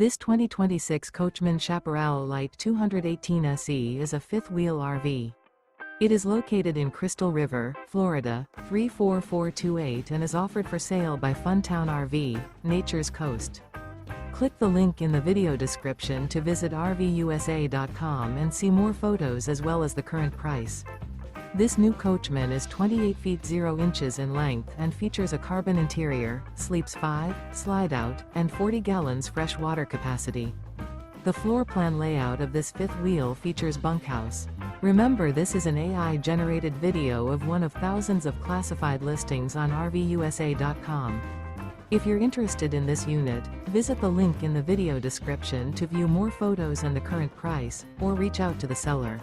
This 2026 Coachmen Chaparral Lite 218 SE is a fifth-wheel RV. It is located in Crystal River, Florida, 34428 and is offered for sale by Funtown RV, Nature's Coast. Click the link in the video description to visit RVUSA.com and see more photos as well as the current price. This new Coachmen is 28 feet 0 inches in length and features a carbon interior, sleeps 5, slide-out, and 40 gallons fresh water capacity. The floor plan layout of this fifth wheel features bunkhouse. Remember, this is an AI-generated video of one of thousands of classified listings on RVUSA.com. If you're interested in this unit, visit the link in the video description to view more photos and the current price, or reach out to the seller.